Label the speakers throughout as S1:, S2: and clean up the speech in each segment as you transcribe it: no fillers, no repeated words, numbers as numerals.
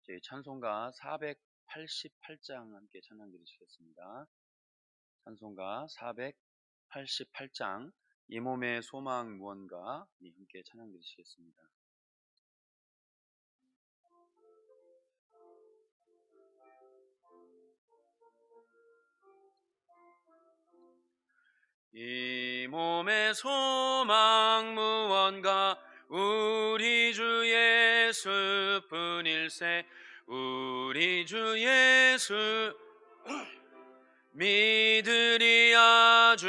S1: 저희 찬송가 488장 함께 찬양 드리시겠습니다. 찬송가 488장 이 몸의 소망 무언가 함께 찬양 드리시겠습니다. 이 몸의 소망 무언가 우리 주 예수뿐일세. 우리 주 예수 믿으리 아주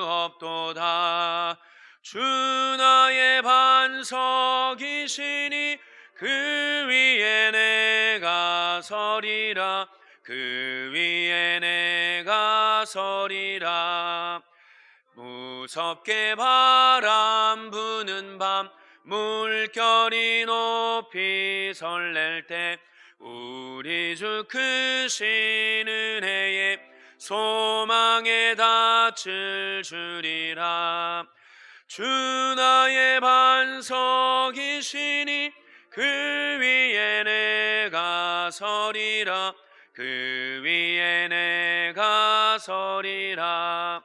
S1: 없도다. 주 나의 반석이시니 그 위에 내가 서리라. 그 위에 내가 서리라. 무섭게 바람 부는 밤 물결이 높이 설렐 때 우리 주 크신 은혜에 소망에 닻을 주리라. 주 나의 반석이시니 그 위에 내가 서리라. 그 위에 내가 서리라.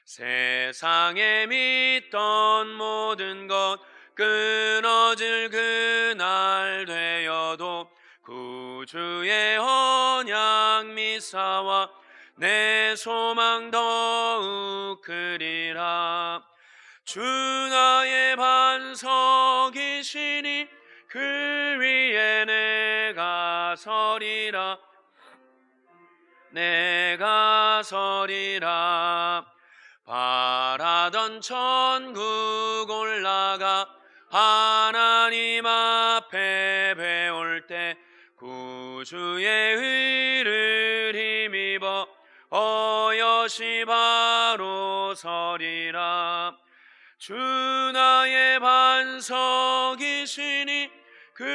S1: 세상에 믿던 모든 것 끊어질 그날 되어도 구주의 언약 미사와 내 소망 더욱 크리라. 주 나의 반석이시니 그 위에 내가 서리라. 내가 서리라. 바라던 천국 올라가 하나님 앞에 배울 때 구주의 의를 힘입어 어여시 바로 서리라. 주 나의 반석이시니 그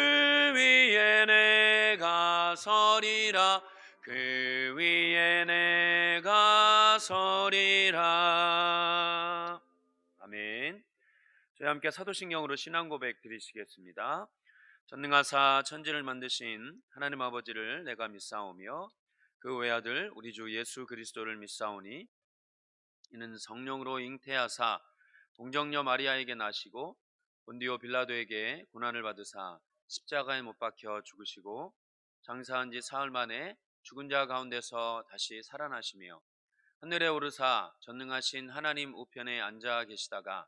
S1: 위에 내가 서리라. 그 위에 내가 서리라. 아멘. 저희 함께 사도신경으로 신앙 고백 드리시겠습니다. 전능하사 천지를 만드신 하나님 아버지를 내가 믿사오며 그 외아들 우리 주 예수 그리스도를 믿사오니 이는 성령으로 잉태하사 동정녀 마리아에게 나시고 본디오 빌라도에게 고난을 받으사 십자가에 못 박혀 죽으시고 장사한 지 사흘 만에 죽은 자 가운데서 다시 살아나시며 하늘에 오르사 전능하신 하나님 우편에 앉아 계시다가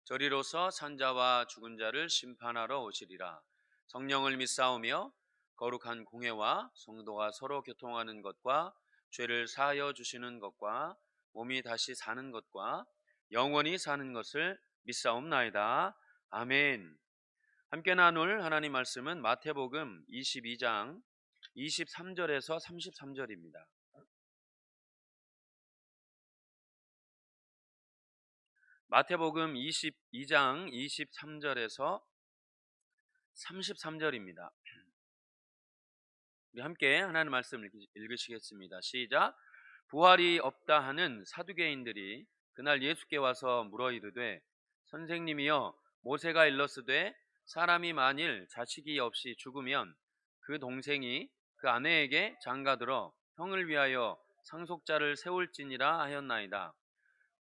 S1: 저리로서 산자와 죽은 자를 심판하러 오시리라. 성령을 믿사오며 거룩한 공회와 성도가 서로 교통하는 것과 죄를 사하여 주시는 것과 몸이 다시 사는 것과 영원히 사는 것을 믿사옵나이다. 아멘. 함께 나눌 하나님 말씀은 마태복음 22장 23절에서 33절입니다. 마태복음 22장 23절에서 33절입니다. 우리 함께 하나님 말씀 읽으시겠습니다. 시작. 부활이 없다 하는 사두개인들이 그날 예수께 와서 물어 이르되 선생님이여, 모세가 일렀으되 사람이 만일 자식이 없이 죽으면 그 동생이 그 아내에게 장가들어 형을 위하여 상속자를 세울지니라 하였나이다.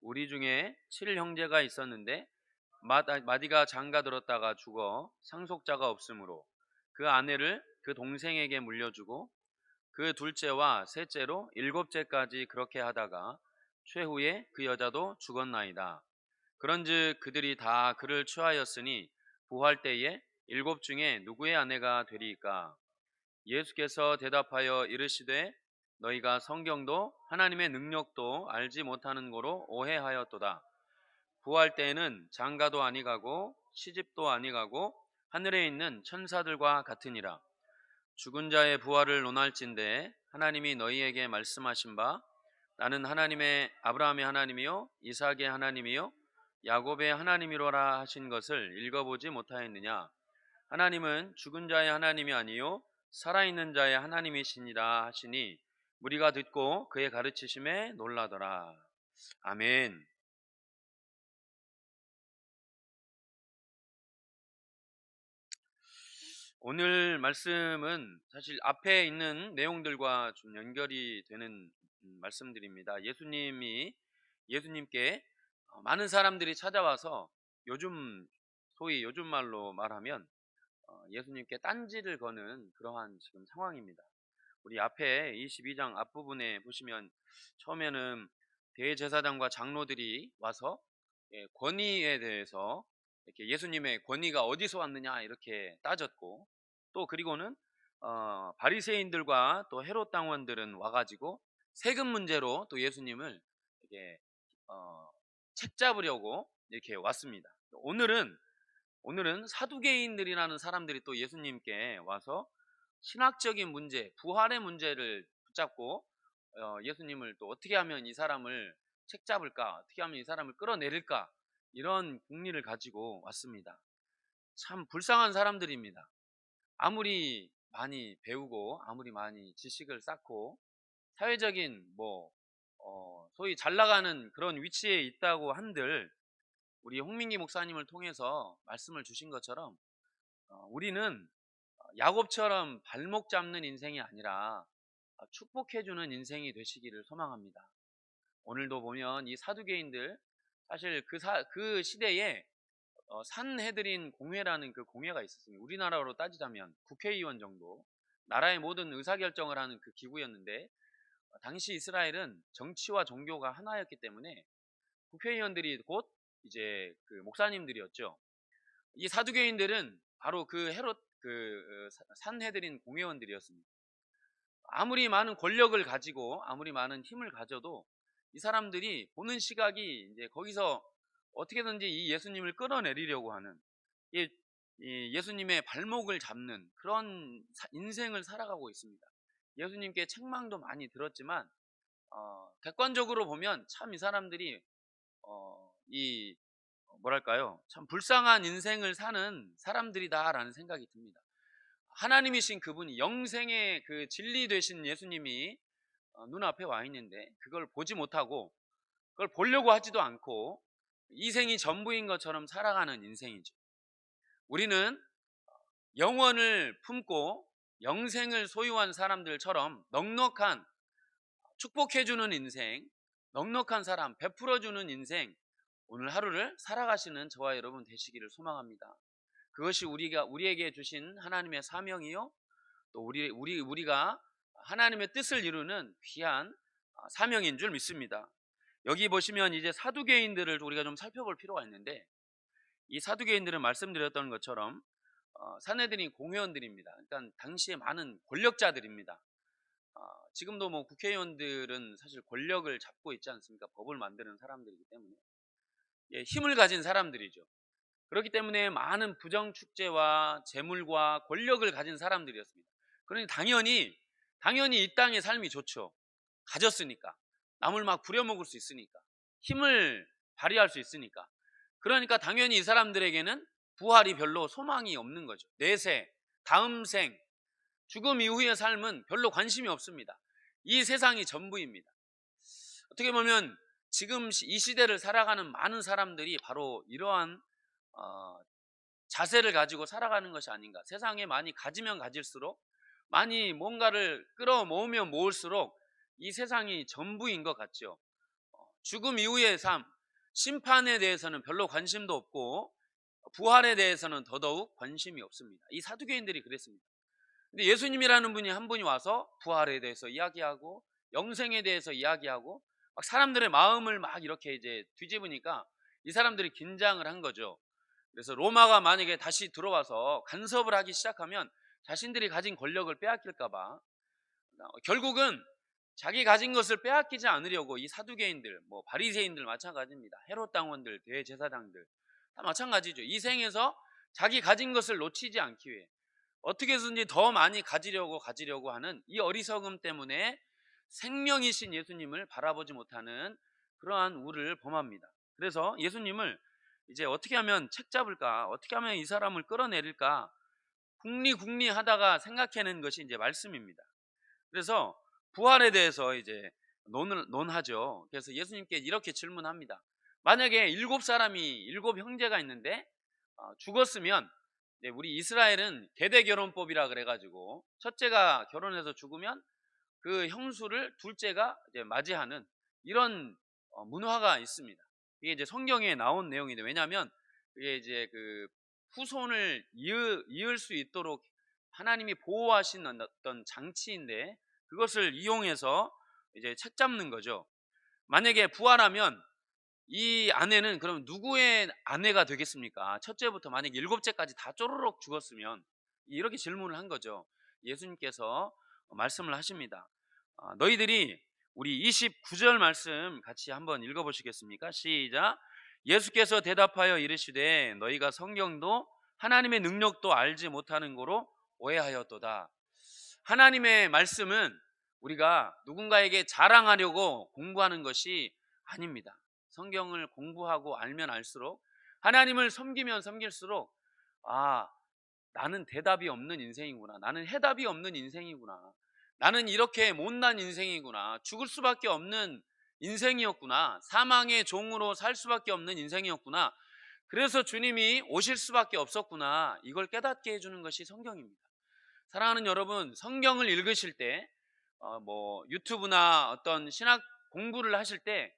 S1: 우리 중에 7형제가 있었는데 마디가 장가들었다가 죽어 상속자가 없으므로 그 아내를 그 동생에게 물려주고 그 둘째와 셋째로 일곱째까지 그렇게 하다가 최후에 그 여자도 죽었나이다. 그런즉 그들이 다 그를 취하였으니 부활 때에 일곱 중에 누구의 아내가 되리이까? 예수께서 대답하여 이르시되 너희가 성경도 하나님의 능력도 알지 못하는 거로 오해하였도다. 부활 때에는 장가도 아니가고 시집도 아니가고 하늘에 있는 천사들과 같으니라. 죽은 자의 부활을 논할진대 하나님이 너희에게 말씀하신 바 나는 하나님의 아브라함의 하나님이요 이삭의 하나님이요 야곱의 하나님이로라 하신 것을 읽어보지 못하였느냐? 하나님은 죽은 자의 하나님이 아니요 살아있는 자의 하나님이시니라 하시니 무리가 듣고 그의 가르치심에 놀라더라. 아멘. 오늘 말씀은 사실 앞에 있는 내용들과 좀 연결이 되는 말씀들입니다. 예수님께 많은 사람들이 찾아와서 소위 요즘 말로 말하면 예수님께 딴지를 거는 그러한 지금 상황입니다. 우리 앞에 22장 앞부분에 보시면 처음에는 대제사장과 장로들이 와서 권위에 대해서 이렇게 예수님의 권위가 어디서 왔느냐 이렇게 따졌고, 또 그리고는 바리새인들과 또 헤롯 당원들은 와가지고 세금 문제로 또 예수님을 이렇게 어, 책 잡으려고 이렇게 왔습니다. 오늘은 사두개인들이라는 사람들이 또 예수님께 와서 신학적인 문제, 부활의 문제를 붙잡고 예수님을 또 어떻게 하면 이 사람을 책잡을까, 어떻게 하면 이 사람을 끌어내릴까, 이런 궁리를 가지고 왔습니다. 참 불쌍한 사람들입니다. 아무리 많이 배우고 아무리 많이 지식을 쌓고 사회적인 소위 잘 나가는 그런 위치에 있다고 한들, 우리 홍민기 목사님을 통해서 말씀을 주신 것처럼 우리는 야곱처럼 발목 잡는 인생이 아니라 축복해주는 인생이 되시기를 소망합니다. 오늘도 보면 이 사두개인들, 사실 그 시대에 산헤드린 공회라는 그 공회가 있었습니다. 우리나라로 따지자면 국회의원 정도, 나라의 모든 의사결정을 하는 그 기구였는데, 당시 이스라엘은 정치와 종교가 하나였기 때문에 국회의원들이 곧 이제 그 목사님들이었죠. 이 사두개인들은 바로 그 헤롯 산헤드린 공회원들이었습니다. 아무리 많은 권력을 가지고 아무리 많은 힘을 가져도 이 사람들이 보는 시각이 이제 거기서 어떻게든지 이 예수님을 끌어내리려고 하는, 이 예수님의 발목을 잡는 그런 인생을 살아가고 있습니다. 예수님께 책망도 많이 들었지만 객관적으로 보면 참 이 사람들이 이 뭐랄까요, 참 불쌍한 인생을 사는 사람들이다라는 생각이 듭니다. 하나님이신 그분이, 영생의 그 진리 되신 예수님이 눈앞에 와 있는데 그걸 보지 못하고 그걸 보려고 하지도 않고 이생이 전부인 것처럼 살아가는 인생이죠. 우리는 영원을 품고 영생을 소유한 사람들처럼 넉넉한, 축복해주는 인생, 넉넉한 사람, 베풀어주는 인생, 오늘 하루를 살아가시는 저와 여러분 되시기를 소망합니다. 그것이 우리에게 주신 하나님의 사명이요, 또 우리가 하나님의 뜻을 이루는 귀한 사명인 줄 믿습니다. 여기 보시면 이제 사두개인들을 우리가 좀 살펴볼 필요가 있는데, 이 사두개인들은 말씀드렸던 것처럼 산헤드린 공회원들입니다. 그러니까 당시에 많은 권력자들입니다. 지금도 뭐 국회의원들은 사실 권력을 잡고 있지 않습니까? 법을 만드는 사람들이기 때문에 힘을 가진 사람들이죠. 그렇기 때문에 많은 부정축제와 재물과 권력을 가진 사람들이었습니다. 그러니 당연히 이 땅의 삶이 좋죠. 가졌으니까, 남을 막 부려먹을 수 있으니까, 힘을 발휘할 수 있으니까. 그러니까 당연히 이 사람들에게는 부활이 별로 소망이 없는 거죠. 내세, 다음 생, 죽음 이후의 삶은 별로 관심이 없습니다. 이 세상이 전부입니다. 어떻게 보면 지금 이 시대를 살아가는 많은 사람들이 바로 이러한 자세를 가지고 살아가는 것이 아닌가. 세상에 많이 가지면 가질수록, 많이 뭔가를 끌어모으면 모을수록 이 세상이 전부인 것 같죠. 죽음 이후의 삶, 심판에 대해서는 별로 관심도 없고 부활에 대해서는 더더욱 관심이 없습니다. 이 사두개인들이 그랬습니다. 근데 예수님이라는 분이 한 분이 와서 부활에 대해서 이야기하고 영생에 대해서 이야기하고 막 사람들의 마음을 막 이렇게 이제 뒤집으니까 이 사람들이 긴장을 한 거죠. 그래서 로마가 만약에 다시 들어와서 간섭을 하기 시작하면 자신들이 가진 권력을 빼앗길까 봐 결국은 자기 가진 것을 빼앗기지 않으려고 이 사두개인들, 바리새인들 마찬가지입니다. 헤롯 당원들, 대제사장들 다 마찬가지죠. 이 생에서 자기 가진 것을 놓치지 않기 위해 어떻게 해서든지 더 많이 가지려고 하는 이 어리석음 때문에 생명이신 예수님을 바라보지 못하는 그러한 우를 범합니다. 그래서 예수님을 이제 어떻게 하면 책잡을까, 어떻게 하면 이 사람을 끌어내릴까 궁리 하다가 생각해낸 것이 이제 말씀입니다. 그래서 부활에 대해서 이제 논하죠. 그래서 예수님께 이렇게 질문합니다. 만약에 일곱 형제가 있는데 죽었으면 네, 우리 이스라엘은 계대 결혼법이라 그래가지고 첫째가 결혼해서 죽으면 그 형수를 둘째가 이제 맞이하는 이런 문화가 있습니다. 이게 이제 성경에 나온 내용인데, 왜냐하면 이게 이제 그 후손을 이을 수 있도록 하나님이 보호하신 어떤 장치인데, 그것을 이용해서 이제 책 잡는 거죠. 만약에 부활하면 이 아내는 그럼 누구의 아내가 되겠습니까? 첫째부터 만약에 일곱째까지 다 쪼르륵 죽었으면, 이렇게 질문을 한 거죠. 예수님께서 말씀을 하십니다. 너희들이 우리 29절 말씀 같이 한번 읽어보시겠습니까? 시작. 예수께서 대답하여 이르시되 너희가 성경도 하나님의 능력도 알지 못하는 거로 오해하였도다. 하나님의 말씀은 우리가 누군가에게 자랑하려고 공부하는 것이 아닙니다. 성경을 공부하고 알면 알수록, 하나님을 섬기면 섬길수록, 나는 대답이 없는 인생이구나, 나는 해답이 없는 인생이구나, 나는 이렇게 못난 인생이구나, 죽을 수밖에 없는 인생이었구나, 사망의 종으로 살 수밖에 없는 인생이었구나, 그래서 주님이 오실 수밖에 없었구나, 이걸 깨닫게 해주는 것이 성경입니다. 사랑하는 여러분, 성경을 읽으실 때 유튜브나 어떤 신학 공부를 하실 때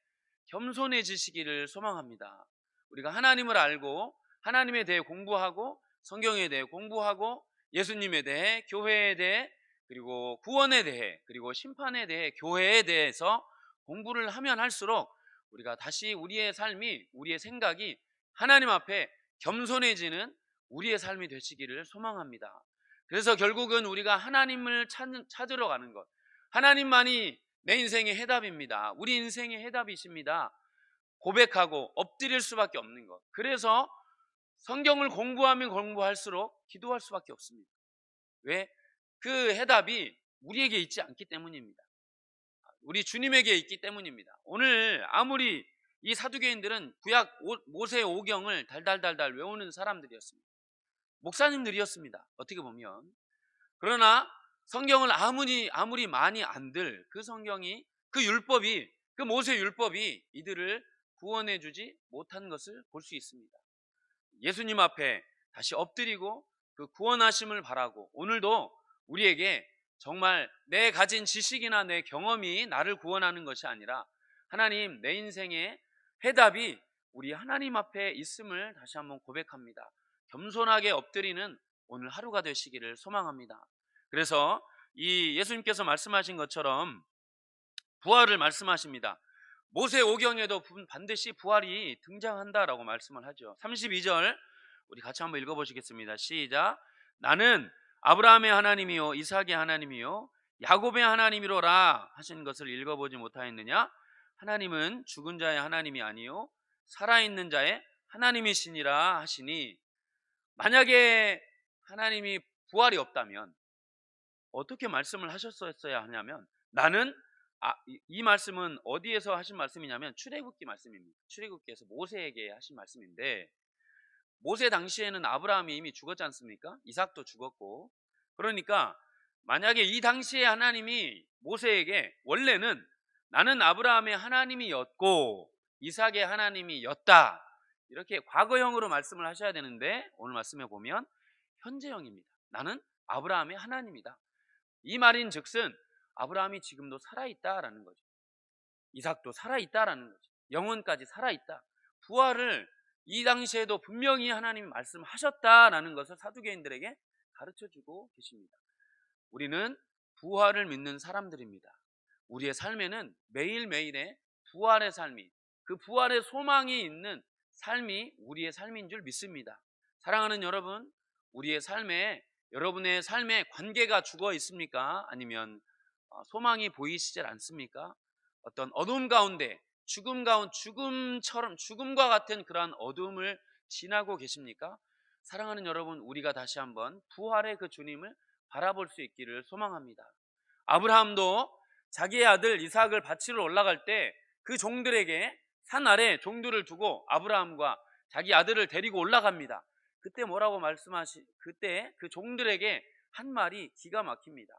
S1: 겸손해지시기를 소망합니다. 우리가 하나님을 알고 하나님에 대해 공부하고 성경에 대해 공부하고 예수님에 대해, 교회에 대해, 그리고 구원에 대해, 그리고 심판에 대해, 교회에 대해서 공부를 하면 할수록 우리가 다시 우리의 삶이, 우리의 생각이 하나님 앞에 겸손해지는 우리의 삶이 되시기를 소망합니다. 그래서 결국은 우리가 하나님을 찾으러 가는 것, 하나님만이 내 인생의 해답입니다, 우리 인생의 해답이십니다, 고백하고 엎드릴 수밖에 없는 것. 그래서 성경을 공부하면 공부할수록 기도할 수밖에 없습니다. 왜? 그 해답이 우리에게 있지 않기 때문입니다. 우리 주님에게 있기 때문입니다. 오늘 아무리 이 사두개인들은 구약 모세 오경을 달달달달 외우는 사람들이었습니다. 목사님들이었습니다, 어떻게 보면. 그러나 성경을 아무리 많이 안들 그 성경이, 그 율법이, 그 모세 율법이 이들을 구원해 주지 못한 것을 볼 수 있습니다. 예수님 앞에 다시 엎드리고 그 구원하심을 바라고, 오늘도 우리에게 정말 내 가진 지식이나 내 경험이 나를 구원하는 것이 아니라 하나님, 내 인생의 해답이 우리 하나님 앞에 있음을 다시 한번 고백합니다. 겸손하게 엎드리는 오늘 하루가 되시기를 소망합니다. 그래서 이 예수님께서 말씀하신 것처럼 부활을 말씀하십니다. 모세 오경에도 반드시 부활이 등장한다라고 말씀을 하죠. 32절 우리 같이 한번 읽어보시겠습니다. 시작. 나는 아브라함의 하나님이요 이삭의 하나님이요 야곱의 하나님이로라 하신 것을 읽어보지 못하였느냐? 하나님은 죽은 자의 하나님이 아니요 살아있는 자의 하나님이시니라 하시니, 만약에 하나님이 부활이 없다면 어떻게 말씀을 하셨어야 하냐면, 나는 이 말씀은 어디에서 하신 말씀이냐면 출애굽기 말씀입니다. 출애굽기에서 모세에게 하신 말씀인데, 모세 당시에는 아브라함이 이미 죽었지 않습니까? 이삭도 죽었고. 그러니까 만약에 이 당시에 하나님이 모세에게 원래는 나는 아브라함의 하나님이었고 이삭의 하나님이었다, 이렇게 과거형으로 말씀을 하셔야 되는데, 오늘 말씀에 보면 현재형입니다. 나는 아브라함의 하나님이다. 이 말인 즉슨 아브라함이 지금도 살아있다라는 거죠. 이삭도 살아있다라는 거죠. 영혼까지 살아있다. 부활을 이 당시에도 분명히 하나님이 말씀하셨다라는 것을 사두개인들에게 가르쳐주고 계십니다. 우리는 부활을 믿는 사람들입니다. 우리의 삶에는 매일매일의 부활의 삶이, 그 부활의 소망이 있는 삶이 우리의 삶인 줄 믿습니다. 사랑하는 여러분, 우리의 삶에, 여러분의 삶에 관계가 죽어 있습니까? 아니면 소망이 보이시지 않습니까? 어떤 어둠 가운데, 죽음과 같은 그러한 어둠을 지나고 계십니까? 사랑하는 여러분, 우리가 다시 한번 부활의 그 주님을 바라볼 수 있기를 소망합니다. 아브라함도 자기의 아들 이삭을 바치러 올라갈 때 그 종들에게, 산 아래 종들을 두고 아브라함과 자기 아들을 데리고 올라갑니다. 그때 뭐라고 그때 그 종들에게 한 말이 기가 막힙니다.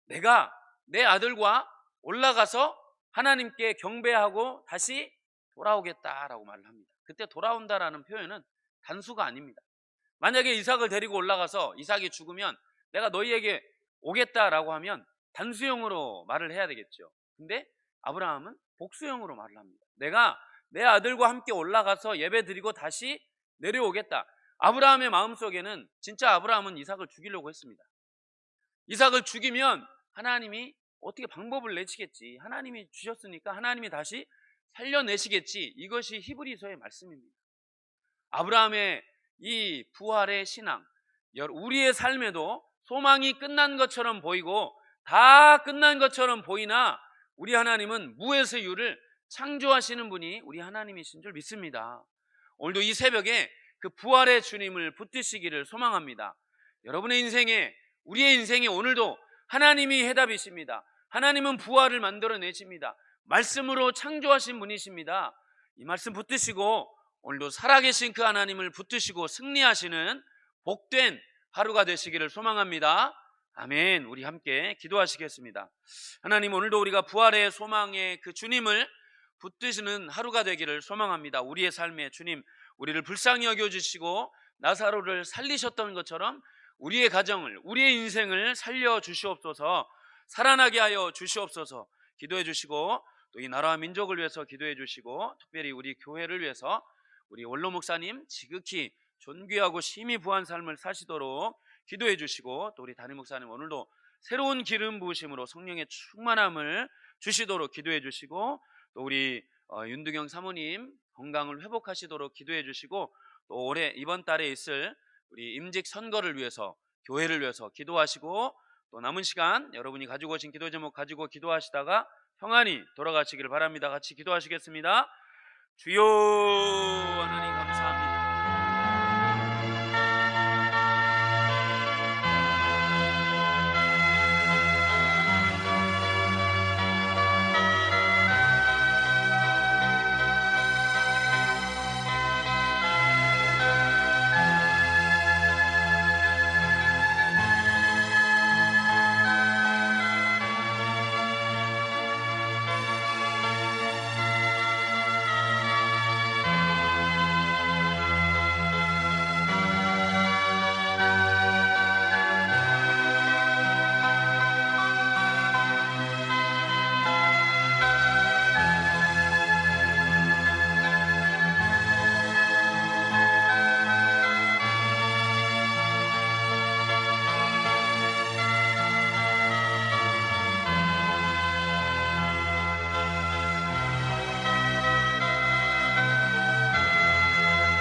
S1: 내가 내 아들과 올라가서 하나님께 경배하고 다시 돌아오겠다라고 말을 합니다. 그때 돌아온다라는 표현은 단수가 아닙니다. 만약에 이삭을 데리고 올라가서 이삭이 죽으면 내가 너희에게 오겠다라고 하면 단수형으로 말을 해야 되겠죠. 근데 아브라함은 복수형으로 말을 합니다. 내가 내 아들과 함께 올라가서 예배 드리고 다시 내려오겠다. 아브라함의 마음속에는 진짜 아브라함은 이삭을 죽이려고 했습니다. 이삭을 죽이면 하나님이 어떻게 방법을 내시겠지. 하나님이 주셨으니까 하나님이 다시 살려내시겠지. 이것이 히브리서의 말씀입니다. 아브라함의 이 부활의 신앙, 우리의 삶에도 소망이 끝난 것처럼 보이고 다 끝난 것처럼 보이나 우리 하나님은 무에서 유를 창조하시는 분이 우리 하나님이신 줄 믿습니다. 오늘도 이 새벽에 그 부활의 주님을 붙드시기를 소망합니다. 여러분의 인생에, 우리의 인생에 오늘도 하나님이 해답이십니다. 하나님은 부활을 만들어내십니다. 말씀으로 창조하신 분이십니다. 이 말씀 붙드시고 오늘도 살아계신 그 하나님을 붙드시고 승리하시는 복된 하루가 되시기를 소망합니다. 아멘. 우리 함께 기도하시겠습니다. 하나님, 오늘도 우리가 부활의 소망의 그 주님을 붙드시는 하루가 되기를 소망합니다. 우리의 삶에 주님, 우리를 불쌍히 여겨주시고 나사로를 살리셨던 것처럼 우리의 가정을, 우리의 인생을 살려주시옵소서. 살아나게 하여 주시옵소서. 기도해 주시고 또 이 나라와 민족을 위해서 기도해 주시고 특별히 우리 교회를 위해서 우리 원로 목사님 지극히 존귀하고 심히 부한 삶을 사시도록 기도해 주시고 또 우리 담임 목사님 오늘도 새로운 기름 부으심으로 성령의 충만함을 주시도록 기도해 주시고 또 우리 윤두경 사모님 건강을 회복하시도록 기도해 주시고 또 올해 이번 달에 있을 우리 임직 선거를 위해서 교회를 위해서 기도하시고 또 남은 시간 여러분이 가지고 오신 기도 제목 가지고 기도하시다가 평안히 돌아가시기를 바랍니다. 같이 기도하시겠습니다. 주여 하나님